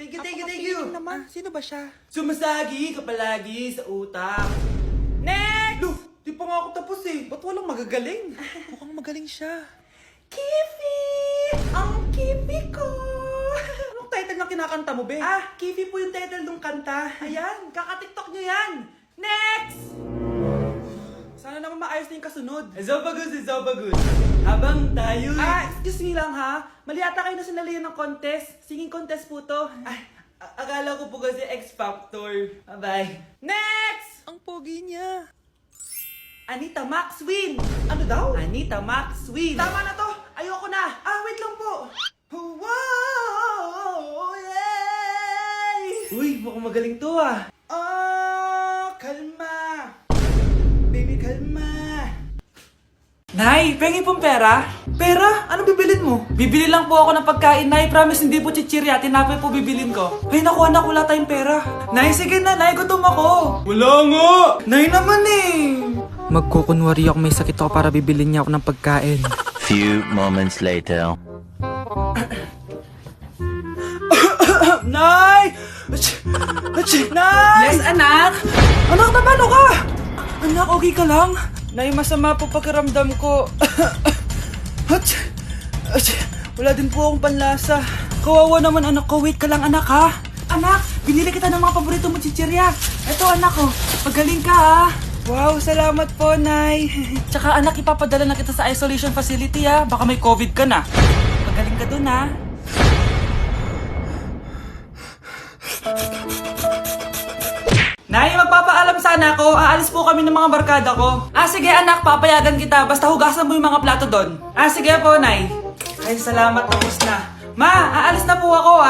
Thank you. Naman. Sino ba siya? Sumasagi ka palagi sa utak. Next! Lo, di pa nga ako tapos eh. Ba't walang magagaling? Mukhang magaling siya. Kifi! Ang Kifi ko! Anong title ng kinakanta mo, be? Kifi po yung title ng kanta. Ayan, kaka-tiktok nyo yan. Next! Sana naman maayos na yung kasunod. Zobagus. Habang tayo... Excuse me lang ha. Mali ata kayo na sinalihan ng contest. Singing contest po to. Akala ko po kasi X Factor. Bye-bye. Next! Ang pogi niya. Anita Maxwin! Ano daw? Anita Maxwin! Tama na to. Ayoko na. Wait lang po. Wow! Yay! Uy, mukhang magaling to Kalma. Baby, kalma. Nay, pengi pong pera? Pera? Anong bibilin mo? Bibili lang po ako ng pagkain, Nay. Promise, hindi po chichirya. Tinapay po bibilin ko. Ay, naku anak, wala tayong pera. Nay, sige na, Nay. Gutom ako. Wala nga. Nay naman eh. Magkukunwari ako may sakit ako para bibilin niya ako ng pagkain. Few moments later. Nay! Nay! Yes, anak. Anak, paano ka? Anak, okay ka lang? Nay, masama po pakiramdam ko. Wala din po akong panlasa. Kawawa naman, anak ko. Wait ka lang, anak, ha? Anak, binili kita ng mga paborito mo chichirya. Eto, anak ko. Pagaling ka, ha? Wow, salamat po, Nay. Tsaka, anak, ipapadala na kita sa isolation facility, ha? Baka may COVID ka na. Pagaling ka dun, ha? Nay, magpapaalam sana ako. Aalis po kami ng mga barkada ko. Sige anak, papayagan kita. Basta hugasan mo yung mga plato doon. Sige po, Nay. Ay, salamat. Tapos na. Ma, aalis na po ako,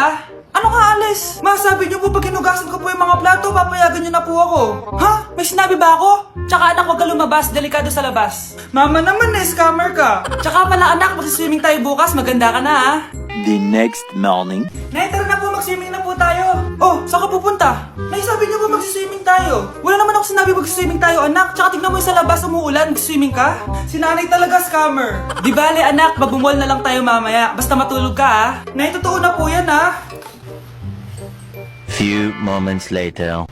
Ano nga, alis? Ma, sabi niyo po pag hinugasan ko po yung mga plato, papayagan niyo na po ako. Ha? May sinabi ba ako? Tsaka anak, huwag ka lumabas. Delikado sa labas. Mama naman, scammer ka. Tsaka pala anak, magsiswimming tayo bukas. Maganda ka na, The next morning. Nay, tara na po, mag-swimming na po tayo. Oh, saan ka pupunta? Nay, sabi niyo po mag-swimming tayo. Wala naman ako sinabi mag-swimming tayo, anak. Tsaka tignan mo yung sa labas, umuulan, mag-swimming ka. Si nanay talaga scammer. Di bale anak, mag-mall na lang tayo mamaya. Basta matulog ka, Nay, totoo na po yan, Few moments later.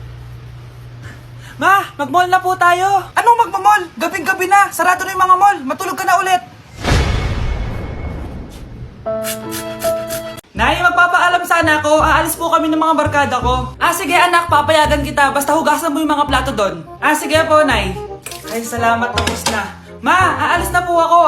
Ma, mag-mall na po tayo. Anong magmamall? Gabing-gabi na. Sarado na yung mga mall. Matulog ka na ulit. Nay, magpapaalam sana ako. Aalis po kami ng mga barkada ko. Sige anak, papayagan kita. Basta hugasan mo yung mga plato doon. Sige po, Nay. Ay, salamat. Tapos na. Ma, aalis na po ako,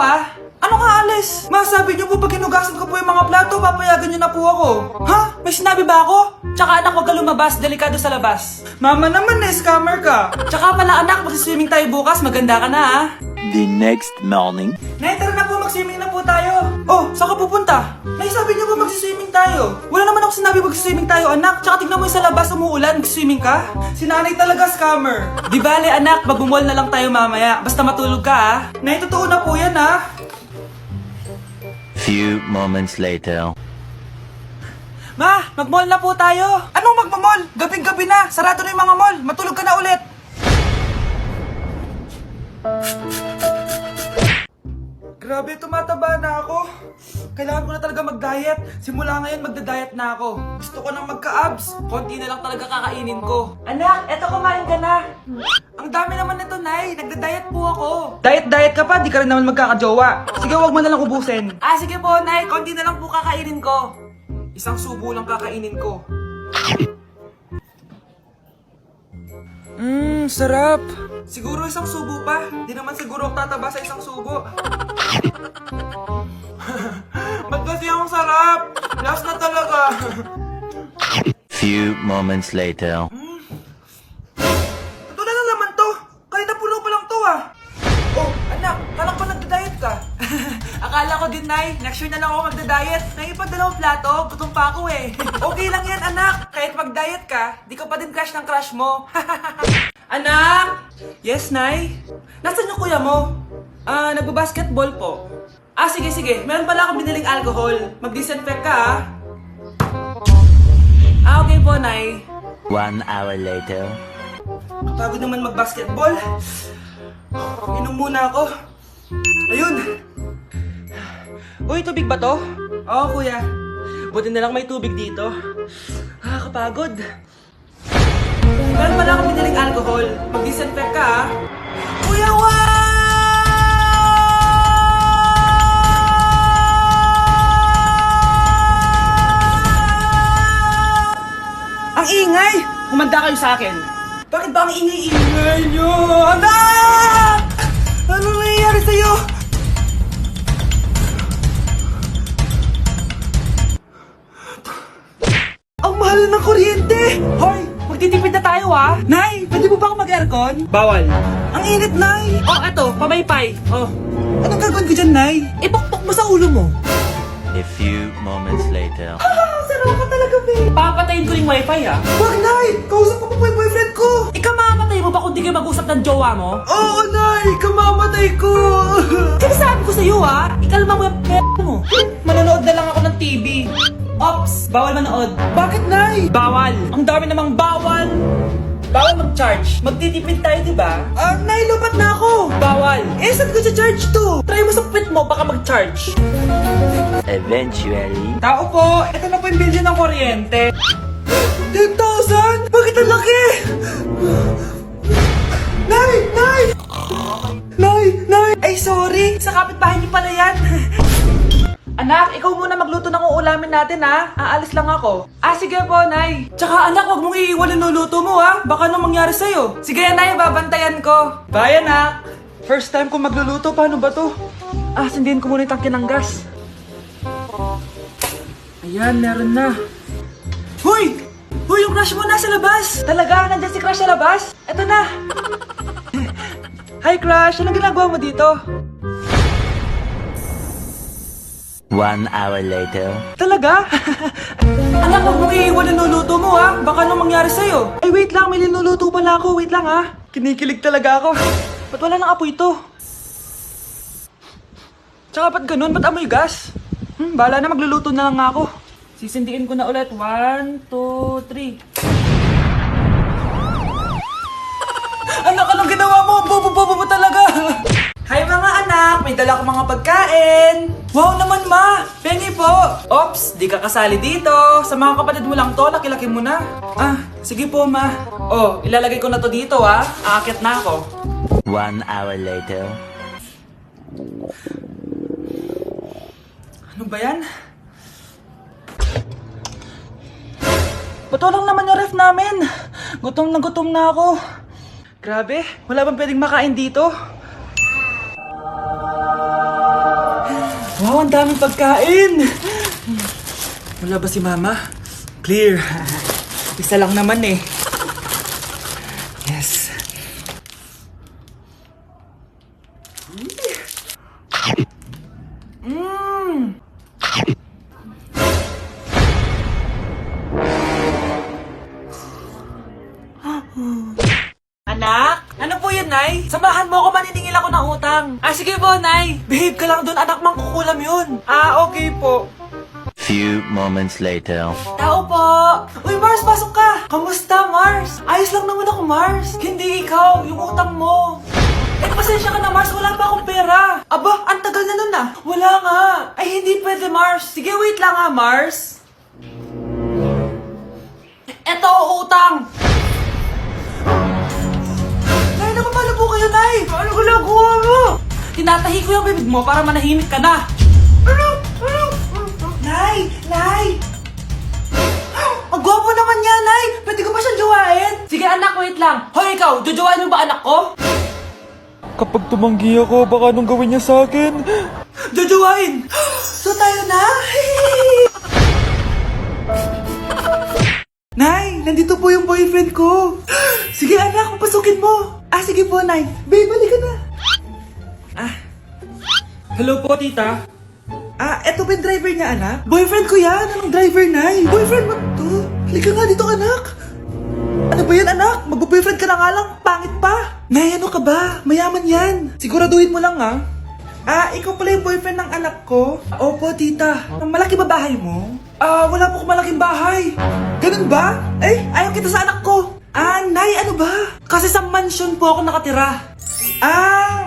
Ano nga, alis? Ma, sabi niyo po pag hinugasan ko po yung mga plato, papayagan niyo na po ako. Ha? May sinabi ba ako? Tsaka anak, huwag ka lumabas. Delikado sa labas. Mama naman, scammer ka. Tsaka pala anak, magsiswimming tayo bukas. Maganda ka na, The next morning. Nay, tara na po, mag-swimming na po tayo. Oh, saan ka pupunta? Nay, sabi niyo po mag-swimming tayo. Wala naman ako sinabi mag-swimming tayo, anak. Tsaka tignan mo yung sa labas, umuulan, mag-swimming ka. Si nanay talaga scammer. Di bale anak, mag-mall na lang tayo mamaya. Basta matulog ka, Nay, totoo na po yan, Few moments later. Ma, mag-mall na po tayo. Anong magmamall? Gabing-gabi na. Sarado na yung mga mall. Matulog ka na ulit. Grabe, tumataba na ako. Kailangan ko na talaga mag-diet. Simula ngayon, magda-diet na ako. Gusto ko nang magka-abs. Konti na lang talaga kakainin ko. Anak, eto kumain ka na. Ang dami naman nito, Nay. Nagda-diet po ako. Diet ka pa, di ka rin naman magkakajowa. Sige, wag mo na lang ubusin. Sige po, Nay. Konti na lang po kakainin ko. Isang subo lang kakainin ko. Sarap. Siguro isang subo pa. Di naman siguro ako tataba sa isang subo. Ba't kasi ang sarap? Last na talaga. Few moments later. Ito na naman to. Kanina puno pa lang to Oh, anak, kala ko nagda-diet ka. Akala ko din, Nay. Next year na lang ako magda-diet. Naipagdalawang plato, gutom pa ako Okay lang yan, anak. Kahit mag-diet ka, di ka pa din crush ng crush mo. Anak! Yes, Nay? Nasaan yung kuya mo? Nagbabasketball po. Sige. Meron pala akong biniling alcohol. Mag-disinfect ka, okay po, Nay. 1 hour later. Pagod naman mag-basketball. Inom muna ako. Ayun. Uy, tubig ba to? Oo, kuya. Buti na lang may tubig dito. Nakakapagod. Meron pala akong biniling alcohol. Mag-disinfect ka, ha? Kuya Ang ingay! Humanda kayo sa akin. Bakit ba ang ingay-ingay nyo? Anak! Ano nangyayari sa'yo? Ang mahal ng kuryente! Hoy! Magtitipid na tayo, ha? Nay! Pwede mo ba ako mag-aircon? Bawal. Ang init, Nay! Oh, eto. Pamaypay. Oh. Anong gagawin ko dyan, Nay? Ipokpok mo sa ulo mo. A few moments later. Sarap ka talaga, babe. Papatayin ko yung wifi, ha? Wag, Nay! Kausap ko pa yung boyfriend ko! Ikaw mamamatay mo ba kung di kayo mag-usap ng jowa mo? Oo, Nay! Kamamatay ko! Sinasabi ko sa'yo, ha? Ikalma mo yung mo. Manonood na lang ako ng TV. Ops! Bawal manood. Bakit, Nay? Bawal! Ang dami namang bawal! Bawal mag-charge. Magtitipid tayo, di ba? Nay, lupat na ako! Bawal! Eh, saan ko charge to? Try mo sa puwit mo, baka mag-charge. Eventually. Tao po, ito na po yung bill ng kuryente. 10,000? Bakit ang laki? Nay! Nay! Nay! Nay! Ay, sorry! Sa kapitbahay niyo pala yan. Anak, ikaw muna magluto ng uulamin natin, ha? Aalis lang ako. Sige po, Nay. Tsaka anak, huwag mong iiwan yung luluto mo, ha? Baka anong mangyari sa'yo. Sige, Nay, babantayan ko. Bye, anak. First time ko magluluto, paano ba to? Sindihin ko muna yung tangke ng gas. Ayan, meron na. Hoy! Hoy, yung crush mo nasa labas! Talaga? Nandiyan si crush sa labas? Eto na! Hi, crush! Anong ginagawa mo dito? 1 hour later. Talaga? Anak, huwag mong iiwan yung luluto mo, ha? Baka anong mangyari sa'yo. Ay, wait lang. May linuluto pala ako. Wait lang, ha? Kinikilig talaga ako. Ba't wala nang apoy ito? Tsaka ba't ganun? Ba't amoy gas? Bahala na. Magluluto na lang ako. Sisindiin ko na ulit. 1, 2, 3. Anak, anong ginawa mo? Bobo-bobo mo talaga. Hi mga anak, may dala ko mga pagkain. Wow naman ma, pengi po. Ops, di ka kasali dito. Sa mga kapatid mo lang to, laki-laki mo na. Sige po ma. Oh, ilalagay ko na to dito ha. Aakit na ako. 1 hour later. Ano ba yan? Ba't walang naman yung ref namin? Gutom na ako. Grabe, wala bang pwedeng makain dito? Wow, ang daming pagkain! Wala ba si Mama? Clear. Isa lang naman eh. Yes. Anak? Ano po yun, Nay? Samahan mo ako, maniningil ako ng utang. Sige po, Nay. Behave ka lang dun, anak, mangkukulam yun. Okay po. Few moments later. Tao po! Uy, Mars, pasok ka! Kamusta, Mars? Ayos lang naman ako, Mars. Hindi ikaw, yung utang mo. Pasensya ka na, Mars. Wala pa akong pera. Aba, ang tagal na nun ah. Wala nga. Ay, hindi pwede, Mars. Sige, wait lang ha, Mars. Eto, utang. Nay, naku, paano po kayo, Nay? Ano ginagawa mo? Tinatahi ko yung bibig mo para manahimik ka na. Nay! Nay! Ang gwapo naman niya, Nay! Pwede ko ba siyang jowain? Sige, anak, wait lang. Hoy, ikaw, jojowain mo ba anak ko? Kapag tumanggi ako, baka anong gawin niya sa akin? Jojowain! So tayo na? Nay, nandito po yung boyfriend ko. Sige anak, papasukin mo. Sige po, Nay. Babe, balik ka na. Hello po, tita. Eto ba yung driver niya, anak? Boyfriend ko yan. Anong driver, Nay? Boyfriend mo to? Halika nga dito, anak. Ano ba yan, anak? Mag-boyfriend ka na nga lang. Pangit pa. Nay, ano ka ba? Mayaman yan. Siguraduhin mo lang, ha? Ikaw pala yung boyfriend ng anak ko? Opo, tita. Malaki ba bahay mo? Wala po akong malaking bahay. Ganun ba? Ayaw kita sa anak ko. Nay, ano ba? Kasi sa mansion po ako nakatira.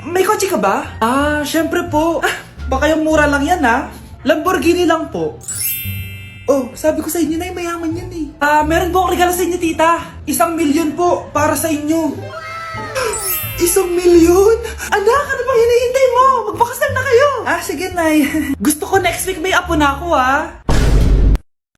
May kotse ka ba? Syempre po. Baka yung mura lang yan, ha? Lamborghini lang po. Oh, sabi ko sa inyo, Nay, mayaman yan eh. Meron po akong regalo sa inyo, tita. 1,000,000 po para sa inyo. 1,000,000? Anak, ano bang hinihintay mo? Magpakasal na kayo. Sige, Nay. Gusto ko next week may apo na ako,